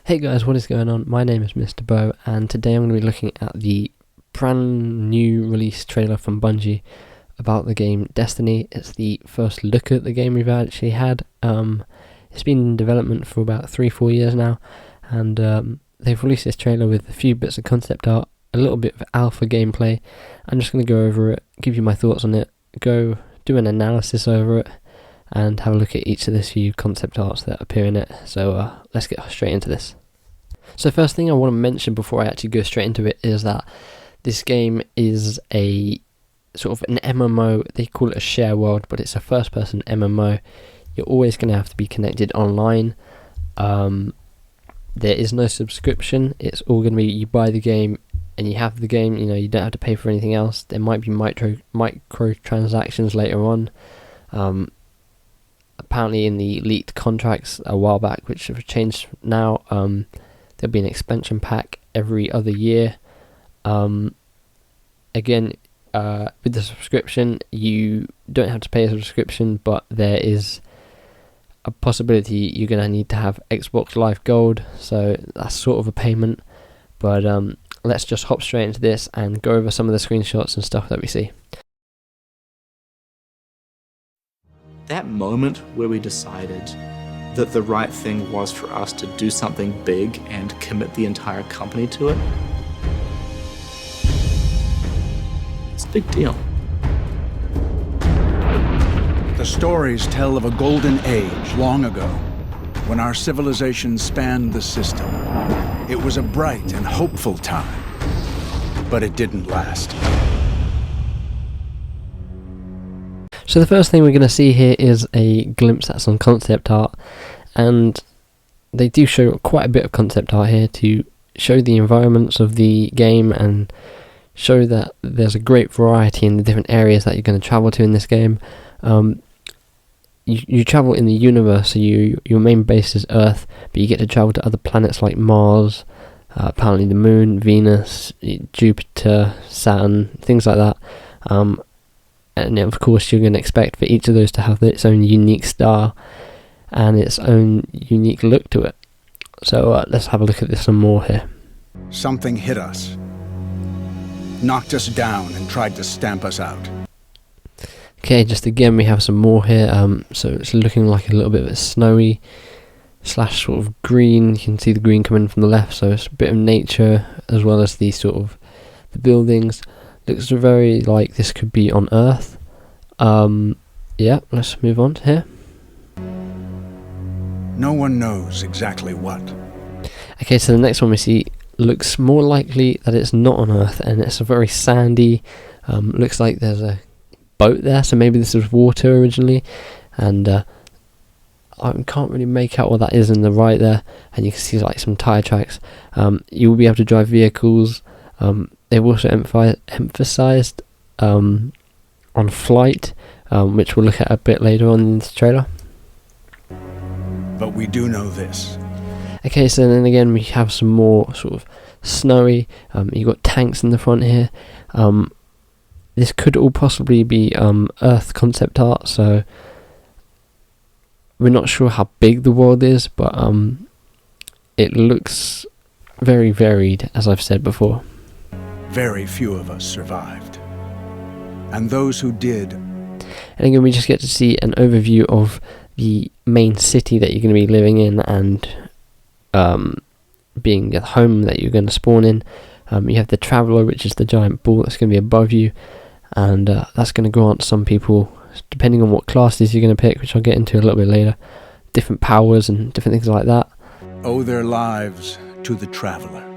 Hey guys, what is going on? My name is Mr. Bo, and today I'm going to be looking at the brand new release trailer from Bungie about the game Destiny. It's the first look at the game we've actually had. It's been in development for about 3-4 years now, and they've released this trailer with a few bits of concept art, a little bit of alpha gameplay. I'm just going to go over it, give you my thoughts on it, go do an analysis over it, and have a look at each of the few concept arts that appear in it. So let's get straight into this. So first thing I want to mention before I actually go straight into it is that this game is a sort of an MMO. They call it a share world, but it's a first person MMO. You're always going to have to be connected online. There is no subscription. It's all going to be you buy the game and you have the game. You know, you don't have to pay for anything else. There might be micro transactions later on. Apparently in the leaked contracts a while back, which have changed now, there'll be an expansion pack every other year. Again, with the subscription, you don't have to pay a subscription, but there is a possibility you're going to need to have Xbox Live Gold, so that's sort of a payment. But let's just hop straight into this and go over some of the screenshots and stuff that we see. That moment where we decided that the right thing was for us to do something big and commit the entire company to it, it's a big deal. The stories tell of a golden age long ago, when our civilization spanned the system. It was a bright and hopeful time, but it didn't last. So the first thing we're going to see here is a glimpse at some concept art, and they do show quite a bit of concept art here to show the environments of the game and show that there's a great variety in the different areas that you're going to travel to in this game. You travel in the universe, so your main base is Earth, but you get to travel to other planets like Mars, apparently the Moon, Venus, Jupiter, Saturn, things like that. And of course you're going to expect for each of those to have its own unique style and its own unique look to it. So let's have a look at this some more here. Something hit us, knocked us down and tried to stamp us out. Okay, just again we have some more here. So it's looking like a little bit of a snowy / sort of green. You can see the green coming from the left, so it's a bit of nature as well as the sort of the buildings. Looks very like this could be on Earth. Yeah, let's move on to here. No one knows exactly what. Okay, so the next one we see looks more likely that it's not on Earth, and it's a very sandy, looks like there's a boat there, so maybe this was water originally, and I can't really make out what that is in the right there, and you can see like some tyre tracks. You will be able to drive vehicles. They've also emphasized on flight, which we'll look at a bit later on in this trailer. But we do know this. Okay, so then again we have some more sort of snowy. You've got tanks in the front here. This could all possibly be Earth concept art, so we're not sure how big the world is, but it looks very varied, as I've said before. Very few of us survived. And those who did... And again, we just get to see an overview of the main city that you're going to be living in and being the home that you're going to spawn in. You have the Traveller, which is the giant ball that's going to be above you, and that's going to grant some people, depending on what classes you're going to pick, which I'll get into a little bit later, different powers and different things like that. Owe their lives to the Traveller.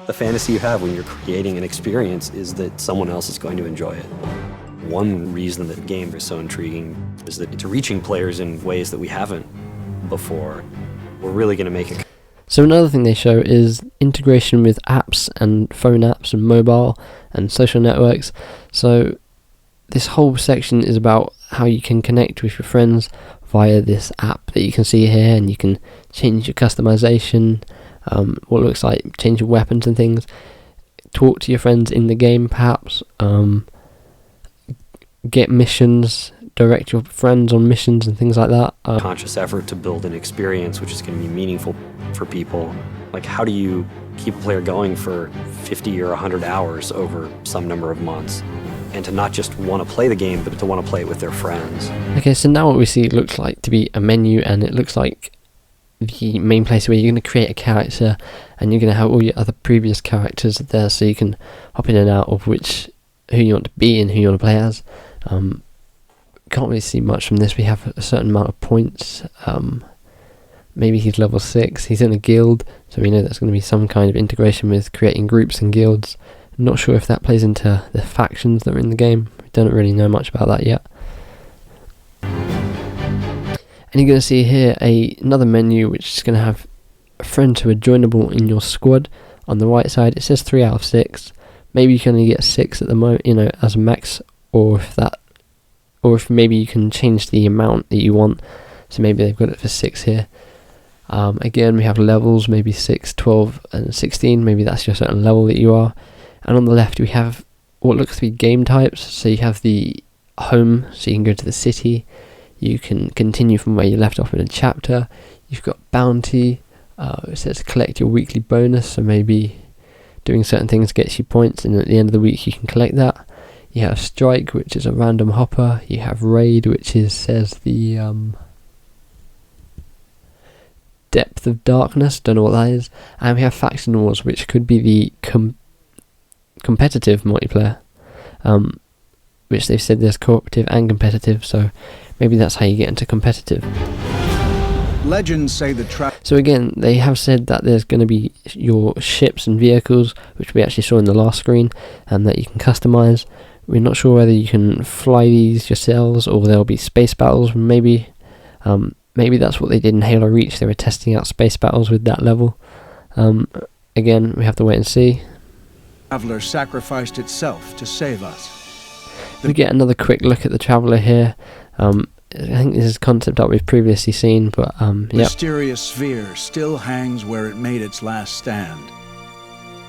The fantasy you have when you're creating an experience is that someone else is going to enjoy it. One reason that the game is so intriguing is that it's reaching players in ways that we haven't before. We're really going to make it. So another thing they show is integration with apps and phone apps and mobile and social networks. So this whole section is about how you can connect with your friends via this app that you can see here, and you can change your customization, what looks like change your weapons and things, talk to your friends in the game perhaps, get missions, direct your friends on missions and things like that. Conscious effort to build an experience which is going to be meaningful for people. Like, how do you keep a player going for 50 or 100 hours over some number of months? And to not just want to play the game, but to want to play it with their friends. Okay, so now what we see looks like to be a menu, and it looks like the main place where you're going to create a character, and you're going to have all your other previous characters there, so you can hop in and out of who you want to be and who you want to play as. Can't really see much from this. We have a certain amount of points. Maybe he's level 6. He's in a guild, so we know there's going to be some kind of integration with creating groups and guilds. Not sure if that plays into the factions that are in the game. We don't really know much about that yet. And you're going to see here another menu which is going to have friends who are joinable in your squad. On the right side it says 3 out of 6. Maybe you can only get 6 at the moment, as a max, or if maybe you can change the amount that you want. So maybe they've got it for 6 here. Again, we have levels, maybe 6, 12 and 16. Maybe that's your certain level that you are. And on the left we have what looks to be game types. So you have the home, so you can go to the city. You can continue from where you left off in a chapter. You've got bounty. It says collect your weekly bonus, so maybe doing certain things gets you points, and at the end of the week you can collect that. You have strike, which is a random hopper. You have raid, which says the depth of darkness, don't know what that is. And we have faction wars, which could be the competitive multiplayer, which they've said there's cooperative and competitive, so maybe that's how you get into competitive. Legends say so again, they have said that there's going to be your ships and vehicles, which we actually saw in the last screen, and that you can customize. We're not sure whether you can fly these yourselves or there'll be space battles. Maybe that's what they did in Halo Reach. They were testing out space battles with that level. Again, we have to wait and see. Traveler sacrificed itself to save us. We get another quick look at the Traveler here. I think this is concept art we've previously seen, but Mysterious sphere still hangs where it made its last stand,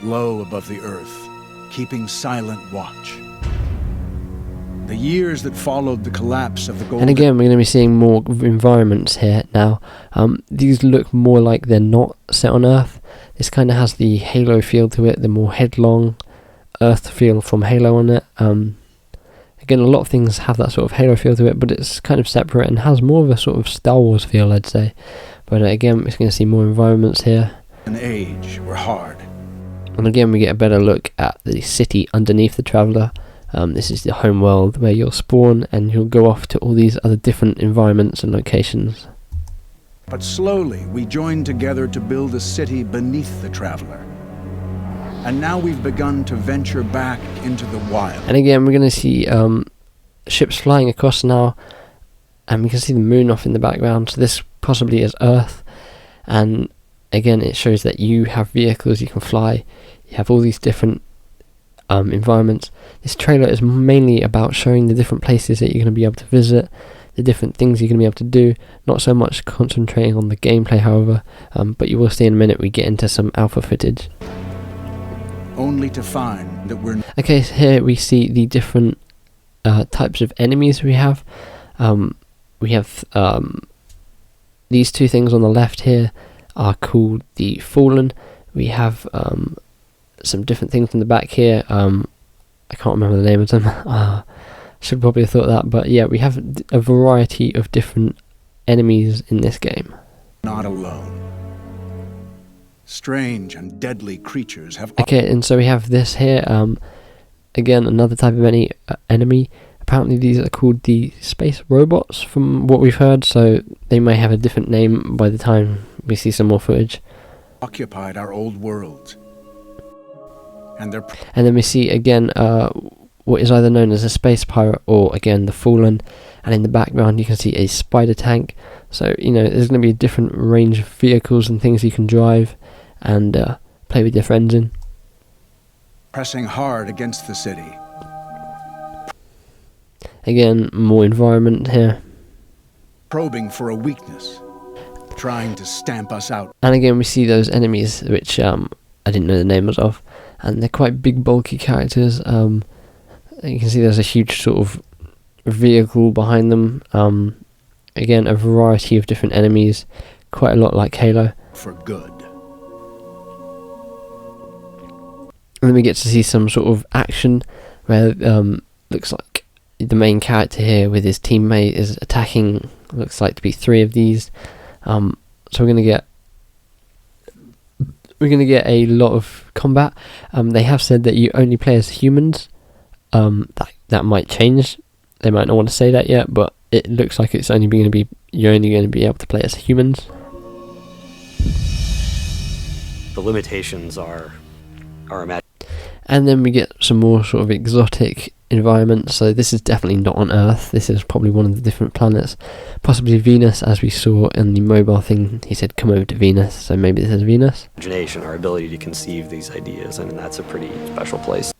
low above the earth, keeping silent watch. The years that followed the collapse of the Golden... And again, we're going to be seeing more environments here now. These look more like they're not set on Earth. This kind of has the Halo feel to it, the more headlong Earth feel from Halo on it. Again, a lot of things have that sort of Halo feel to it, but it's kind of separate and has more of a sort of Star Wars feel, I'd say. But again, we're going to see more environments here. An age were hard. And again, we get a better look at the city underneath the Traveller. This is the home world where you'll spawn and you'll go off to all these other different environments and locations. But slowly we joined together to build a city beneath the Traveller. And now we've begun to venture back into the wild. And again, we're going to see ships flying across now, and we can see the moon off in the background, so this possibly is Earth. And again, it shows that you have vehicles, you can fly, you have all these different environments. This trailer is mainly about showing the different places that you're going to be able to visit, the different things you're going to be able to do, not so much concentrating on the gameplay, however, but you will see in a minute we get into some alpha footage. Only to find that we're... Okay, so here we see the different types of enemies we have. We have these two things on the left here are called the Fallen. We have some different things in the back here. I can't remember the name of them. Should probably have thought that, but yeah, we have a variety of different enemies in this game. Not alone. Strange and deadly creatures have... Okay, and so we have this here. Again, another type of enemy. Apparently these are called the space robots from what we've heard, so they may have a different name by the time we see some more footage. Occupied our old world. And then we see again what is either known as a space pirate or again the Fallen, and in the background you can see a spider tank. So there's going to be a different range of vehicles and things you can drive and play with your friends in. Pressing hard against the city. Again, more environment here. Probing for a weakness. Trying to stamp us out. And again we see those enemies which I didn't know the names of, and they're quite big bulky characters. You can see there's a huge sort of vehicle behind them. Again, a variety of different enemies, quite a lot like Halo. For good. And then we get to see some sort of action where looks like the main character here with his teammate is attacking, looks like to be 3 of these. So we're gonna get a lot of combat. They have said that you only play as humans. That might change. They might not want to say that yet, but it looks like you're only going to be able to play as humans. The limitations are imagined. And then we get some more sort of exotic environments. So this is definitely not on Earth. This is probably one of the different planets, possibly Venus, as we saw in the mobile thing. He said, "Come over to Venus." So maybe this is Venus. Imagination, our ability to conceive these ideas, and that's a pretty special place.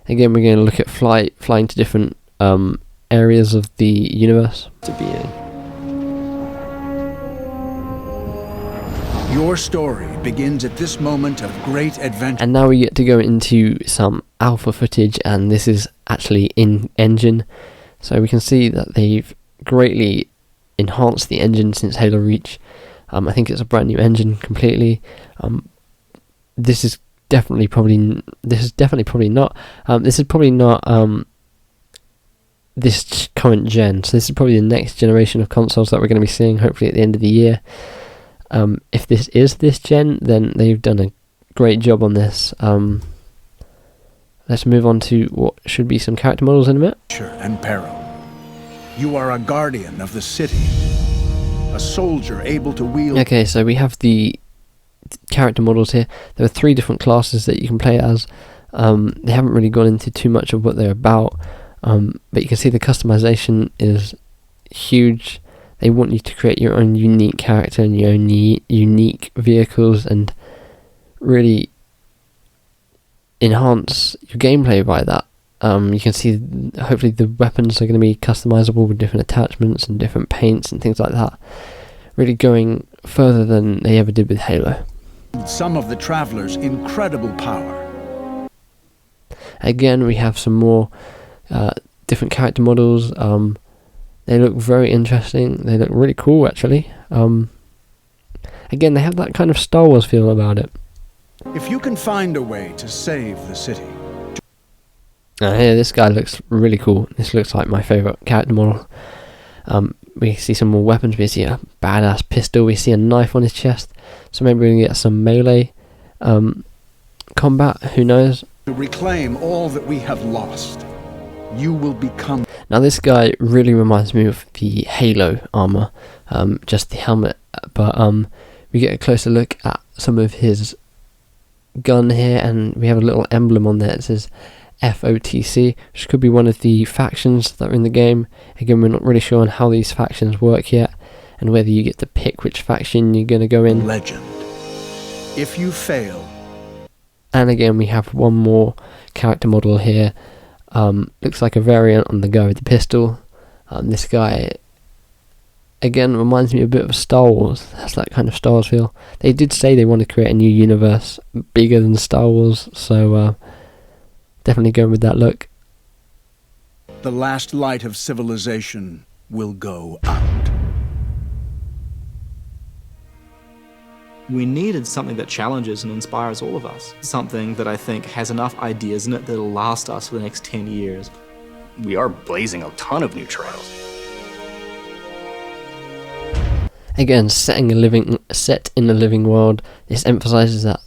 Again, we're going to look at flying to different areas of the universe to be in. Your story begins at this moment of great adventure. And now we get to go into some alpha footage, and this is actually in engine. So we can see that they've greatly enhanced the engine since Halo Reach. I think it's a brand new engine completely. This is probably not this current gen, so this is probably the next generation of consoles that we're going to be seeing hopefully at the end of the year. If this is this gen, then they've done a great job on this. Let's move on to what should be some character models in a minute. And peril. You are a guardian of the city, a soldier able to wield. Okay, so we have the character models here. There are 3 different classes that you can play as. They haven't really gone into too much of what they're about, but you can see the customization is huge. They want you to create your own unique character and your own unique vehicles and really enhance your gameplay by that. You can see hopefully the weapons are going to be customizable with different attachments and different paints and things like that. Really going further than they ever did with Halo. Some of the travelers' incredible power. Again, we have some more different character models. They look very interesting. They look really cool, actually. Again, they have that kind of Star Wars feel about it. If you can find a way to save the city. Here, this guy looks really cool. This looks like my favourite character model. We see some more weapons. We see a badass pistol. We see a knife on his chest. So maybe we're going to get some melee combat. Who knows? To reclaim all that we have lost, you will become. Now this guy really reminds me of the Halo armor, just the helmet. But we get a closer look at some of his gun here, and we have a little emblem on there. It says FOTC, which could be one of the factions that are in the game. Again, we're not really sure on how these factions work yet, and whether you get to pick which faction you're going to go in. Legend. If you fail. And again, we have one more character model here. Looks like a variant on the guy with the pistol. This guy, again, reminds me a bit of Star Wars. Has that kind of Star Wars feel. They did say they want to create a new universe bigger than Star Wars, so definitely going with that look. The last light of civilization will go out. We needed something that challenges and inspires all of us. Something that I think has enough ideas in it that'll last us for the next 10 years. We are blazing a ton of new trails. Again, set in a living world. This emphasizes that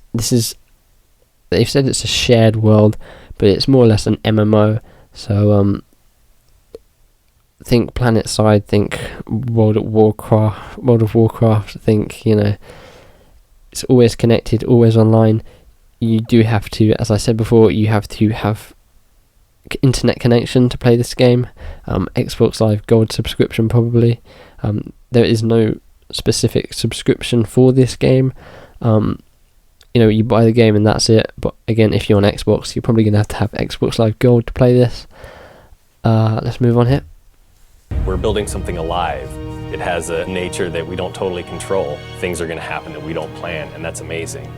they've said it's a shared world, but it's more or less an MMO. So think Planet Side, think World of Warcraft, think, it's always connected, always online. You do have to, as I said before, you have to have internet connection to play this game. Xbox Live Gold subscription probably. There is no specific subscription for this game. You buy the game and that's it. But again, if you're on Xbox, you're probably going to have Xbox Live Gold to play this. Let's move on here. We're building something alive. It has a nature that we don't totally control. Things are going to happen that we don't plan, and that's amazing.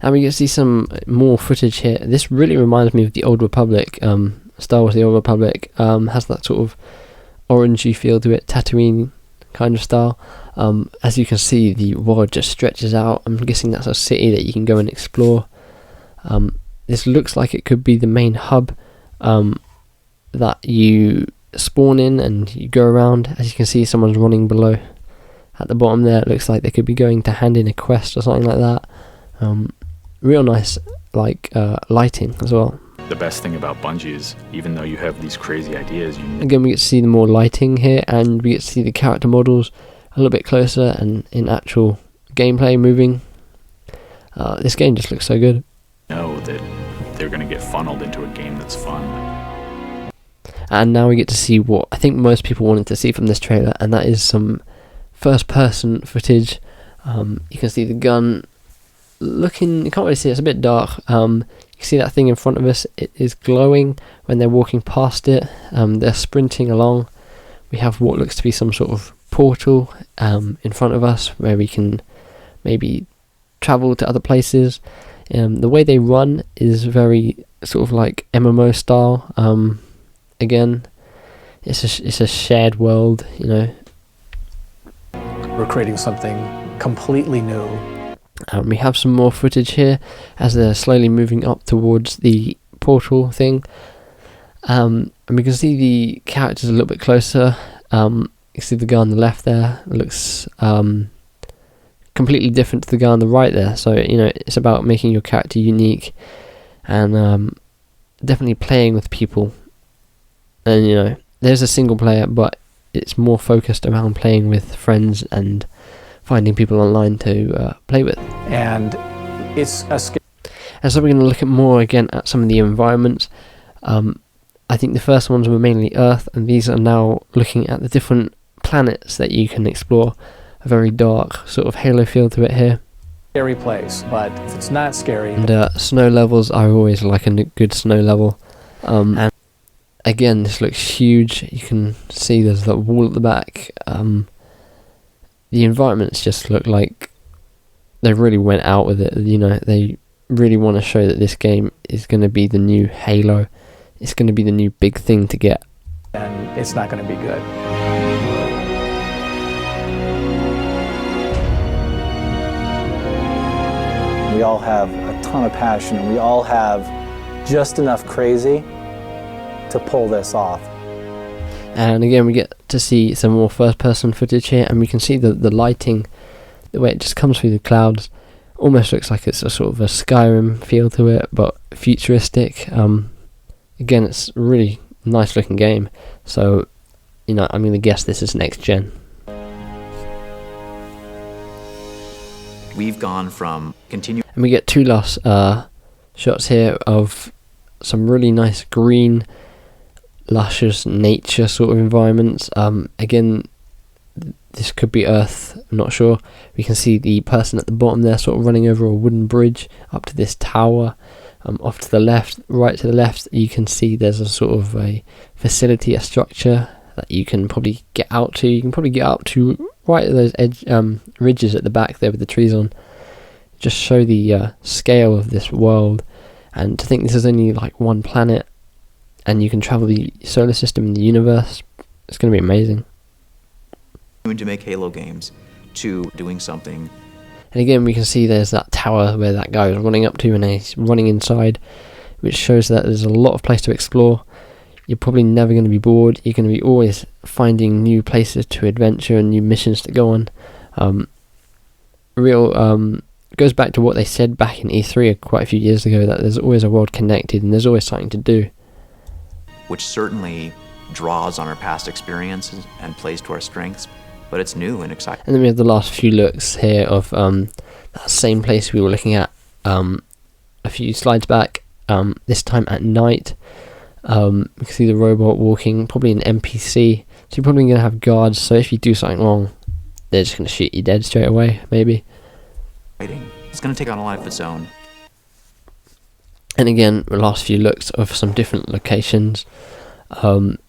And we get to see some more footage here. This really reminds me of the Old Republic, Star Wars: The Old Republic. Has that sort of orangey feel to it, Tatooine kind of style. As you can see, the world just stretches out. I'm guessing that's a city that you can go and explore. This looks like it could be the main hub that you spawn in and you go around. As you can see, someone's running below at the bottom there. It looks like they could be going to hand in a quest or something like that. Real nice lighting as well. The best thing about Bungie is, even though you have these crazy ideas, again, we get to see the more lighting here, and we get to see the character models a little bit closer and in actual gameplay moving. This game just looks so good. Know that they're going to get funneled into a game that's fun. And now we get to see what I think most people wanted to see from this trailer, and that is some first-person footage. You can see the gun looking, you can't really see it, it's a bit dark. You can see that thing in front of us, it is glowing when they're walking past it. They're sprinting along. We have what looks to be some sort of portal in front of us where we can maybe travel to other places. The way they run is very sort of like MMO style. Again, it's a shared world, you know. We're creating something completely new. We have some more footage here as they're slowly moving up towards the portal thing. And we can see the characters a little bit closer. You can see the guy on the left there looks completely different to the guy on the right there. So, you know, it's about making your character unique and definitely playing with people. And, you know, there's a single player, but it's more focused around playing with friends and finding people online to play with. And it's a scary. And so we're going to look at more again at some of the environments. I think the first ones were mainly Earth, and these are now looking at the different planets that you can explore. A very dark sort of Halo feel to it here. Scary place, but if it's not scary. And snow levels, I always like a good snow level. And again, this looks huge. You can see there's that wall at the back. The environments just look like they really went out with it. You know, they really want to show that this game is going to be the new Halo. It's going to be the new big thing to get. And it's not going to be good. We all have a ton of passion, and we all have just enough crazy to pull this off. And again, we get to see some more first-person footage here, and we can see the lighting, the way it just comes through the clouds. Almost looks like it's a sort of a Skyrim feel to it, but futuristic. Again, it's a really nice-looking game. So, you know, I'm going to guess this is next gen. We've gone from continue. And we get two last shots here of some really nice green, luscious nature sort of environments. Again, this could be Earth, I'm not sure. We can see the person at the bottom there sort of running over a wooden bridge up to this tower. Off to the left, right to the left, you can see there's a sort of a facility, a structure that you can probably get out to. You can probably get up to right at those ridges at the back there with the trees on. Just show the scale of this world, and to think this is only like one planet and you can travel the solar system and the universe, it's going to be amazing. To make Halo games, to doing something. And again, we can see there's that tower where that guy is running up to and he's running inside, which shows that there's a lot of place to explore. You're probably never going to be bored. You're going to be always finding new places to adventure and new missions to go on. Goes back to what they said back in E3 quite a few years ago, that there's always a world connected and there's always something to do. Which certainly draws on our past experiences and plays to our strengths, but it's new and exciting. And then we have the last few looks here of that same place we were looking at a few slides back, this time at night. You can see the robot walking, probably an NPC, so you're probably going to have guards, so if you do something wrong, they're just going to shoot you dead straight away, maybe. It's going to take on a life of its own. And again, the last few looks of some different locations.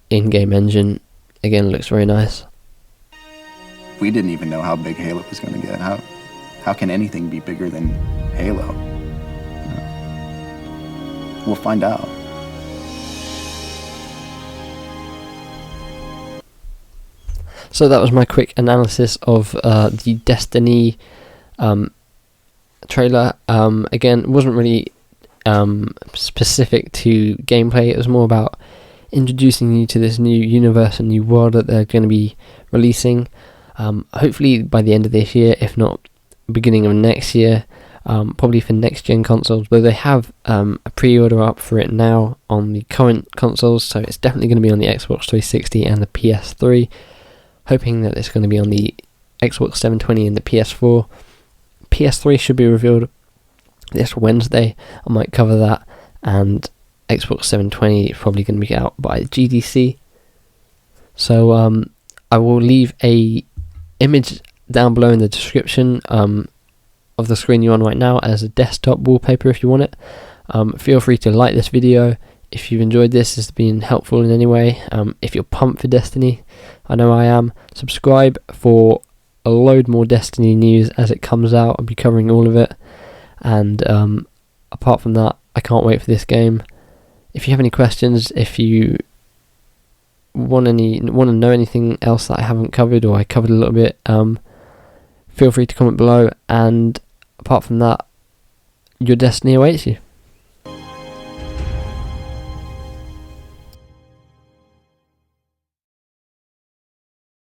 In-game engine, again, looks very nice. We didn't even know how big Halo was going to get. How can anything be bigger than Halo? We'll find out. So that was my quick analysis of the Destiny trailer. Again, it wasn't really specific to gameplay. It was more about introducing you to this new universe and new world that they're going to be releasing. Hopefully by the end of this year, if not beginning of next year. Probably for next gen consoles, but they have a pre-order up for it now on the current consoles, so it's definitely going to be on the Xbox 360 and the PS3. Hoping that it's going to be on the Xbox 720 and the PS4. PS3 should be revealed this Wednesday. I might cover that, and Xbox 720 is probably going to be out by GDC. So I will leave a image down below in the description of the screen you're on right now as a desktop wallpaper if you want it. Feel free to like this video if you've enjoyed this, has been helpful in any way. If you're pumped for Destiny, I know I am. Subscribe for a load more Destiny news as it comes out. I'll be covering all of it, and apart from that, I can't wait for this game. If you have any questions, if you want to know anything else that I haven't covered or I covered a little bit, feel free to comment below, and apart from that, your destiny awaits you.